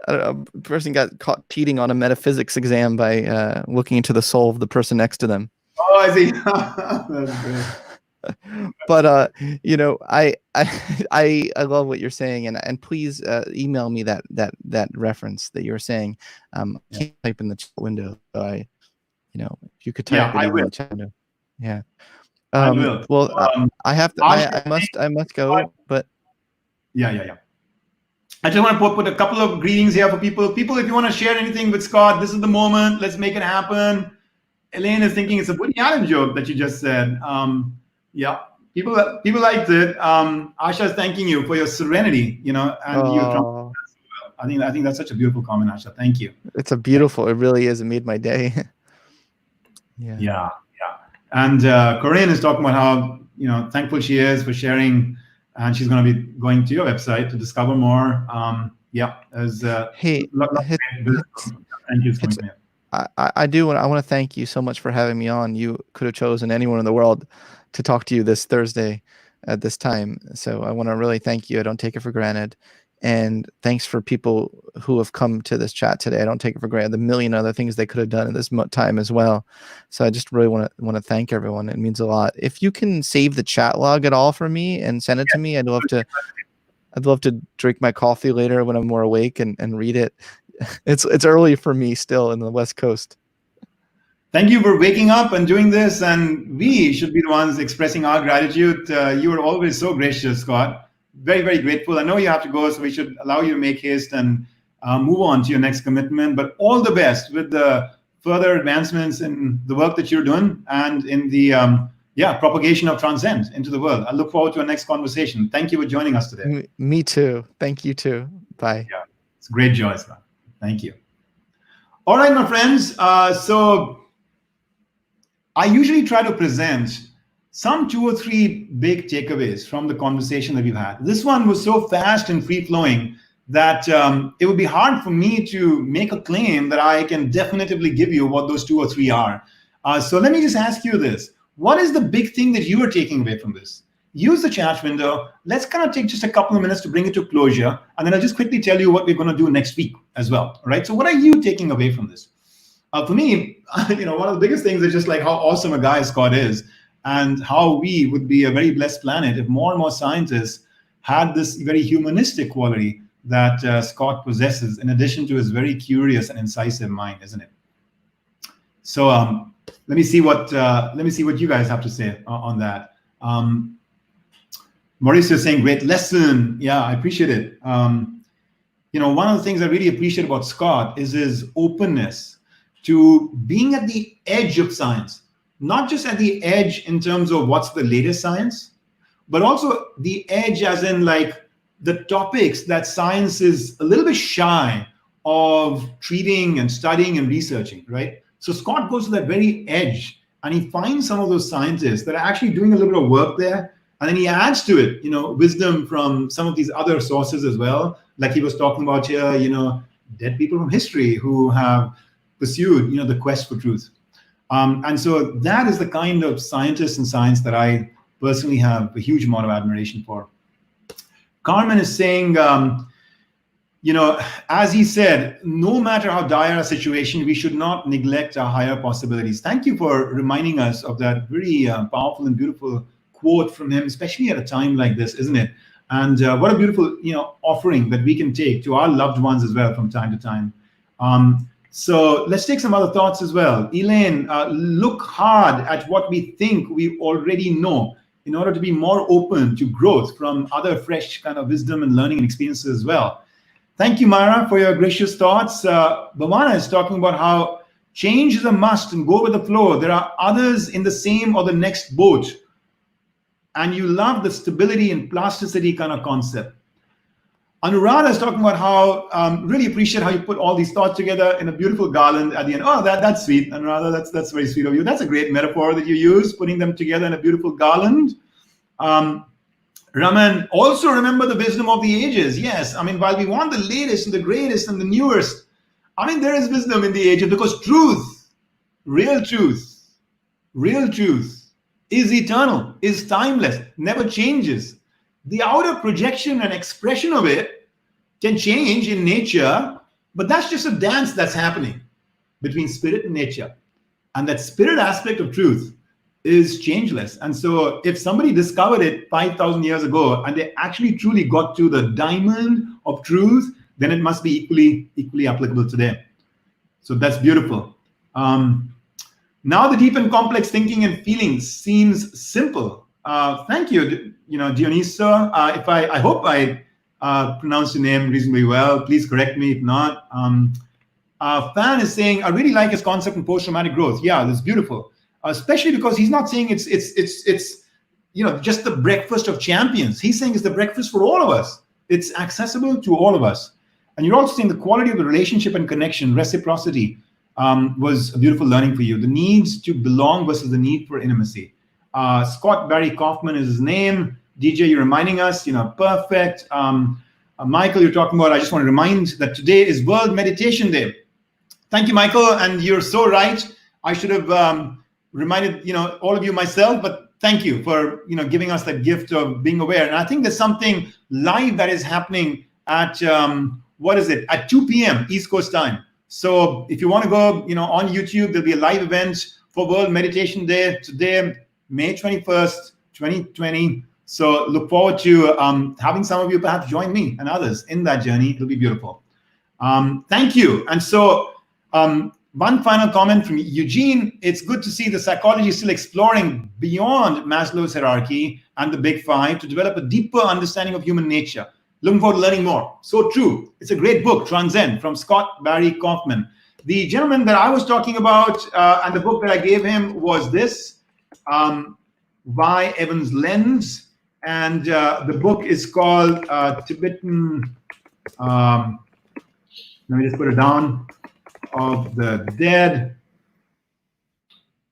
I don't know, the person got caught cheating on a metaphysics exam by looking into the soul of the person next to them. Oh, I see. That's great. But I love what you're saying, and please email me that reference that you were saying. I can't type in the chat window, so if you could type it in the chat window. Yeah. I will. Well, I have to. I must go. But yeah. I just want to put a couple of greetings here for people. People, if you want to share anything with Scott, this is the moment. Let's make it happen. Elaine is thinking it's a Woody Allen joke that you just said. Yeah, people liked it. Asha's thanking you for your serenity, and your. I think that's such a beautiful comment, Asha. Thank you. It's it really is. It made my day. Yeah. And Corinne is talking about how thankful she is for sharing, and she's going to be going to your website to discover more. Hey, thank you so much. I want to thank you so much for having me on. You could have chosen anyone in the world to talk to you this Thursday at this time. So I want to really thank you. I don't take it for granted. And thanks for people who have come to this chat today. I don't take it for granted. The million other things they could have done in this time as well. So I just really want to thank everyone. It means a lot. If you can save the chat log at all for me and send it to me, I'd love to drink my coffee later when I'm more awake and read it. It's early for me still in the West Coast. Thank you for waking up and doing this, and we should be the ones expressing our gratitude. You are always so gracious, Scott. Very, very grateful. I know you have to go, so we should allow you to make haste and move on to your next commitment. But all the best with the further advancements in the work that you're doing and in the propagation of Transcend into the world. I look forward to our next conversation. Thank you for joining us today. Me too. Thank you too. Bye. Yeah, it's a great joy, Scott. Thank you. All right, my friends. So I usually try to present some 2 or 3 big takeaways from the conversation that we've had. This one was so fast and free-flowing that it would be hard for me to make a claim that I can definitively give you what those 2 or 3 are. So let me just ask you this. What is the big thing that you are taking away from this? Use the chat window. Let's kind of take just a couple of minutes to bring it to closure. And then I'll just quickly tell you what we're going to do next week as well. All right. So what are you taking away from this? For me, one of the biggest things is just like how awesome a guy Scott is and how we would be a very blessed planet if more and more scientists had this very humanistic quality that Scott possesses, in addition to his very curious and incisive mind, isn't it? So let me see what you guys have to say on that. Mauricio is saying, great lesson. Yeah, I appreciate it. One of the things I really appreciate about Scott is his openness to being at the edge of science, not just at the edge in terms of what's the latest science, but also the edge as in like the topics that science is a little bit shy of treating and studying and researching, right? So Scott goes to that very edge and he finds some of those scientists that are actually doing a little bit of work there. And then he adds to it, wisdom from some of these other sources as well. Like he was talking about here, dead people from history who have pursued, the quest for truth. And so that is the kind of scientists and science that I personally have a huge amount of admiration for. Carmen is saying, as he said, no matter how dire a situation, we should not neglect our higher possibilities. Thank you for reminding us of that very powerful and beautiful quote from him, especially at a time like this, isn't it? And what a beautiful, offering that we can take to our loved ones as well from time to time. So let's take some other thoughts as well. Elaine, look hard at what we think we already know in order to be more open to growth from other fresh kind of wisdom and learning and experiences as well. Thank you, Myra, for your gracious thoughts. Bhavana is talking about how change is a must and go with the flow. There are others in the same or the next boat. And you love the stability and plasticity kind of concept. Anuradha is talking about how, really appreciate how you put all these thoughts together in a beautiful garland at the end. Oh, that's sweet, Anuradha. That's very sweet of you. That's a great metaphor that you use, putting them together in a beautiful garland. Raman, also remember the wisdom of the ages. Yes, while we want the latest and the greatest and the newest, there is wisdom in the ages because truth, real truth is eternal, is timeless, never changes. The outer projection and expression of it can change in nature, but that's just a dance that's happening between spirit and nature. And that spirit aspect of truth is changeless. And so if somebody discovered it 5,000 years ago and they actually truly got to the diamond of truth, then it must be equally applicable today. So that's beautiful. Now the deep and complex thinking and feelings seems simple. Thank you, Dionyso. I hope I pronounced your name reasonably well. Please correct me if not. Fan is saying, I really like his concept in post-traumatic growth. Yeah, that's beautiful. Especially because he's not saying it's just the breakfast of champions. He's saying it's the breakfast for all of us. It's accessible to all of us. And you're also saying the quality of the relationship and connection, reciprocity, was a beautiful learning for you. The needs to belong versus the need for intimacy. Scott Barry Kaufman is his name. DJ, you're reminding us, perfect. Michael, you're talking about, I just want to remind that today is World Meditation Day. Thank you, Michael. And you're so right. I should have reminded, all of you myself, but thank you for, giving us that gift of being aware. And I think there's something live that is happening at, at 2 p.m. East Coast time. So if you want to go, on YouTube, there'll be a live event for World Meditation Day today, May 21st, 2020. So look forward to having some of you perhaps join me and others in that journey. It'll be beautiful. Thank you. And so one final comment from Eugene. It's good to see the psychology still exploring beyond Maslow's hierarchy and the big five to develop a deeper understanding of human nature. Looking forward to learning more. So true. It's a great book, Transcend, from Scott Barry Kaufman. The gentleman that I was talking about and the book that I gave him was this, Y. Evans Lens. And the book is called Tibetan, let me just put it down, of the Dead.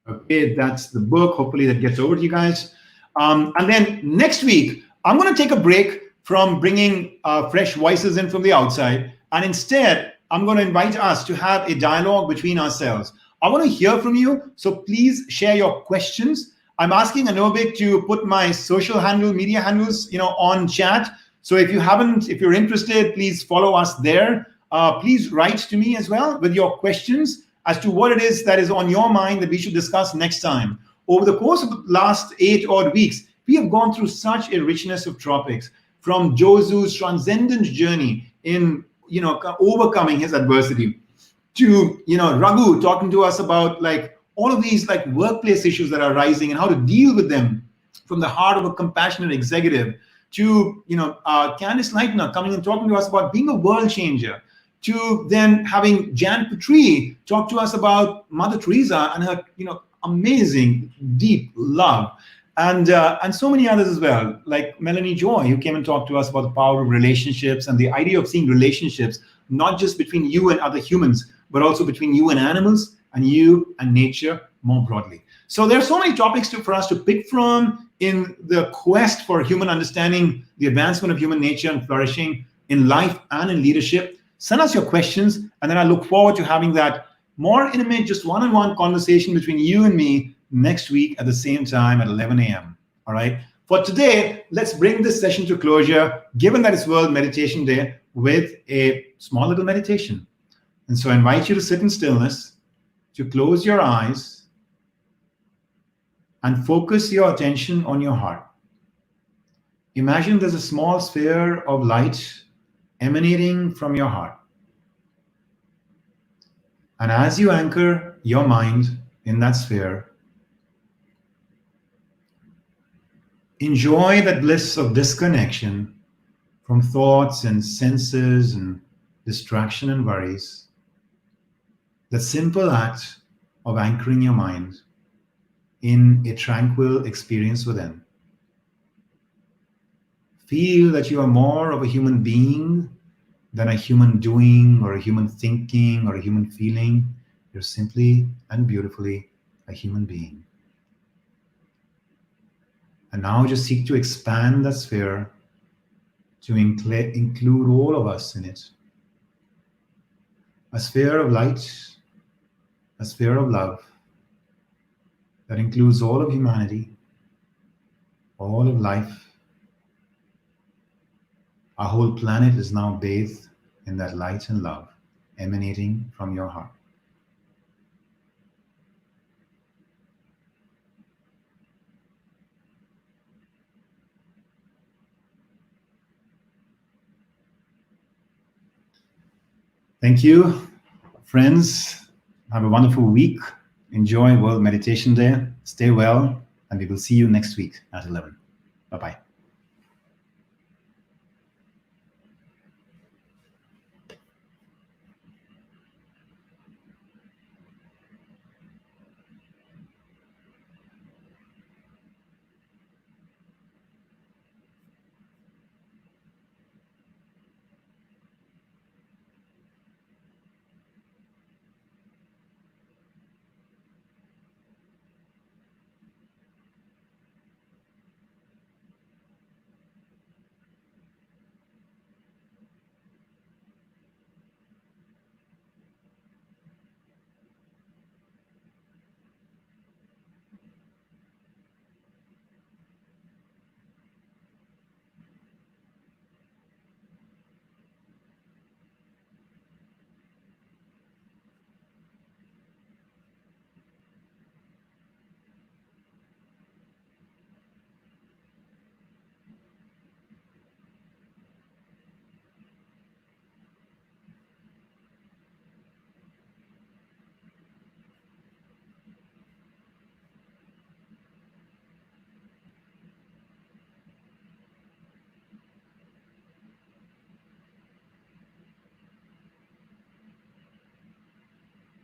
Okay, that's the book. Hopefully that gets over to you guys. And then next week, I'm going to take a break from bringing fresh voices in from the outside. And instead, I'm going to invite us to have a dialogue between ourselves. I want to hear from you. So please share your questions. I'm asking Anobik to put my social handle, media handles, on chat. So if you're interested, please follow us there. Please write to me as well with your questions as to what it is that is on your mind that we should discuss next time. Over the course of the last 8 odd weeks, we have gone through such a richness of topics, from Josu's transcendent journey in, overcoming his adversity, to, Raghu talking to us about like all of these like workplace issues that are rising and how to deal with them from the heart of a compassionate executive, to, Candice Leitner coming and talking to us about being a world changer, to then having Jan Petrie talk to us about Mother Teresa and her, amazing deep love, and so many others as well, like Melanie Joy, who came and talked to us about the power of relationships and the idea of seeing relationships not just between you and other humans, but also between you and animals and you and nature more broadly. So there are so many topics for us to pick from in the quest for human understanding, the advancement of human nature and flourishing in life and in leadership. Send us your questions, and then I look forward to having that more intimate, just one-on-one conversation between you and me next week at the same time at 11 a.m. All right. For today, let's bring this session to closure, given that it's World Meditation Day, with a small little meditation. And so I invite you to sit in stillness, to close your eyes, and focus your attention on your heart. Imagine there's a small sphere of light emanating from your heart. And as you anchor your mind in that sphere, enjoy that bliss of disconnection from thoughts and senses and distraction and worries. That simple act of anchoring your mind in a tranquil experience within. Feel that you are more of a human being than a human doing or a human thinking or a human feeling. You're simply and beautifully a human being. And now just seek to expand that sphere to include all of us in it. A sphere of light, a sphere of love that includes all of humanity, all of life. Our whole planet is now bathed in that light and love emanating from your heart. Thank you, friends. Have a wonderful week. Enjoy World Meditation Day. Stay well, and we will see you next week at 11. Bye-bye.